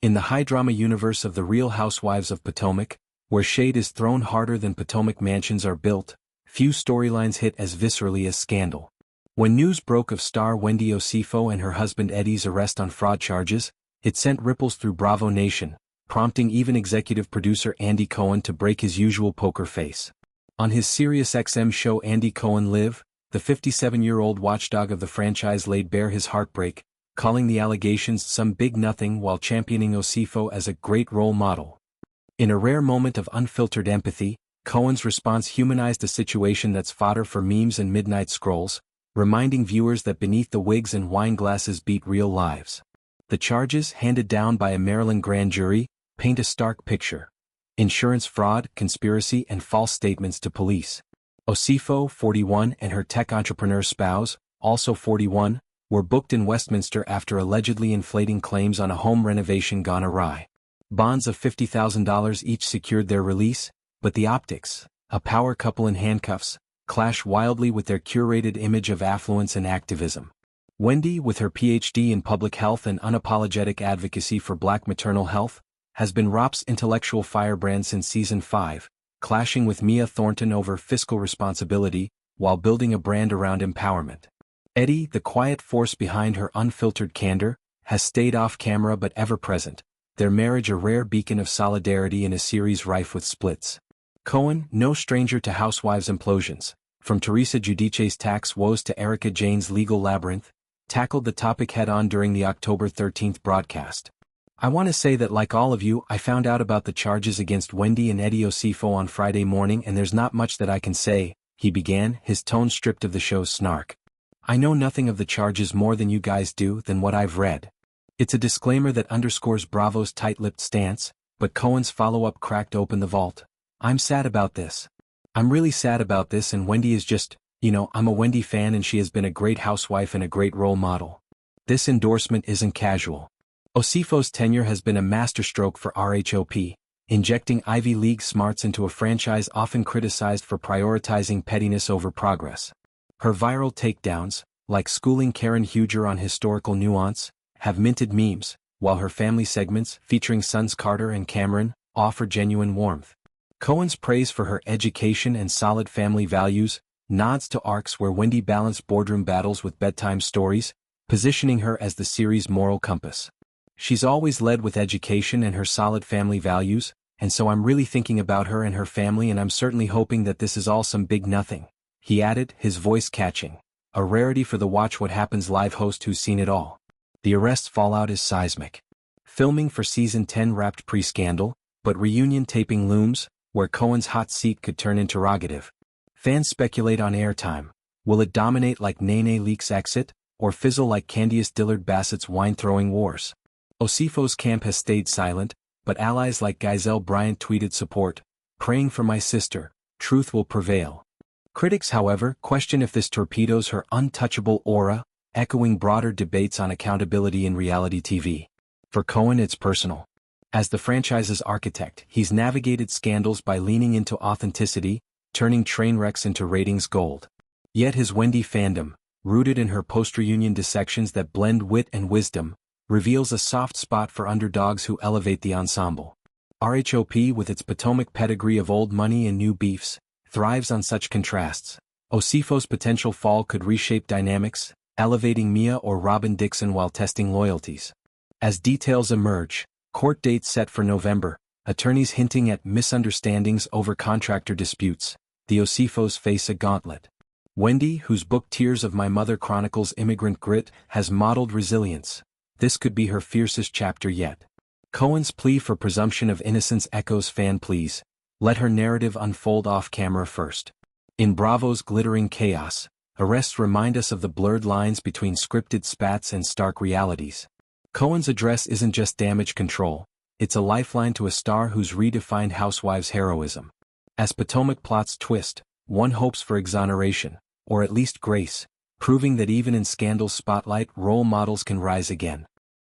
In the high-drama universe of the Real Housewives of Potomac, where shade is thrown harder than Potomac mansions are built, few storylines hit as viscerally as Scandal. When news broke of star Wendy Osefo and her husband Eddie's arrest on fraud charges, it sent ripples through Bravo Nation, prompting even executive producer Andy Cohen to break his usual poker face. On his SiriusXM show Andy Cohen Live, the 57-year-old watchdog of the franchise laid bare his heartbreak, calling the allegations some big nothing while championing Osefo as a great role model. In a rare moment of unfiltered empathy, Cohen's response humanized a situation that's fodder for memes and midnight scrolls, reminding viewers that beneath the wigs and wine glasses beat real lives. The charges, handed down by a Maryland grand jury, paint a stark picture: insurance fraud, conspiracy, and false statements to police. Osefo, 41, and her tech entrepreneur spouse, also 41, were booked in Westminster after allegedly inflating claims on a home renovation gone awry. Bonds of $50,000 each secured their release, but the optics, a power couple in handcuffs, clash wildly with their curated image of affluence and activism. Wendy, with her PhD in public health and unapologetic advocacy for Black maternal health, has been RHOP's intellectual firebrand since season 5, clashing with Mia Thornton over fiscal responsibility, while building a brand around empowerment. Eddie, the quiet force behind her unfiltered candor, has stayed off camera but ever present, their marriage a rare beacon of solidarity in a series rife with splits. Cohen, no stranger to housewives' implosions, from Teresa Giudice's tax woes to Erika Jayne's legal labyrinth, tackled the topic head-on during the October 13th broadcast. I want to say that, like all of you, I found out about the charges against Wendy and Eddie Osefo on Friday morning, and there's not much that I can say, he began, his tone stripped of the show's snark. I know nothing of the charges more than you guys do, than what I've read. It's a disclaimer that underscores Bravo's tight-lipped stance, but Cohen's follow-up cracked open the vault. I'm sad about this. I'm really sad about this, and Wendy is just, I'm a Wendy fan and she has been a great housewife and a great role model. This endorsement isn't casual. Osefo's tenure has been a masterstroke for RHOP, injecting Ivy League smarts into a franchise often criticized for prioritizing pettiness over progress. Her viral takedowns, like schooling Karen Huger on historical nuance, have minted memes, while her family segments, featuring sons Carter and Cameron, offer genuine warmth. Cohen's praise for her education and solid family values nods to arcs where Wendy balanced boardroom battles with bedtime stories, positioning her as the series' moral compass. She's always led with education and her solid family values, and so I'm really thinking about her and her family, and I'm certainly hoping that this is all some big nothing, he added, his voice catching, a rarity for the Watch What Happens live host who's seen it all. The arrest fallout is seismic. Filming for season 10 wrapped pre-scandal, but reunion taping looms, where Cohen's hot seat could turn interrogative. Fans speculate on airtime. Will it dominate like Nene Leakes' exit, or fizzle like Candiace Dillard Bassett's wine-throwing wars? Osefo's camp has stayed silent, but allies like Giselle Bryant tweeted support, praying for my sister, truth will prevail. Critics, however, question if this torpedoes her untouchable aura, echoing broader debates on accountability in reality TV. For Cohen, it's personal. As the franchise's architect, he's navigated scandals by leaning into authenticity, turning train wrecks into ratings gold. Yet his Wendy fandom, rooted in her post-reunion dissections that blend wit and wisdom, reveals a soft spot for underdogs who elevate the ensemble. RHOP, with its Potomac pedigree of old money and new beefs, thrives on such contrasts. Osefo's potential fall could reshape dynamics, elevating Mia or Robin Dixon while testing loyalties. As details emerge, court dates set for November, attorneys hinting at misunderstandings over contractor disputes, the Osefos face a gauntlet. Wendy, whose book Tears of My Mother chronicles immigrant grit, has modeled resilience. This could be her fiercest chapter yet. Cohen's plea for presumption of innocence echoes fan pleas. Let her narrative unfold off camera first. In Bravo's glittering chaos, arrests remind us of the blurred lines between scripted spats and stark realities. Cohen's address isn't just damage control, it's a lifeline to a star who's redefined housewives' heroism. As Potomac plots twist, one hopes for exoneration, or at least grace, proving that even in scandal's spotlight role models can rise again.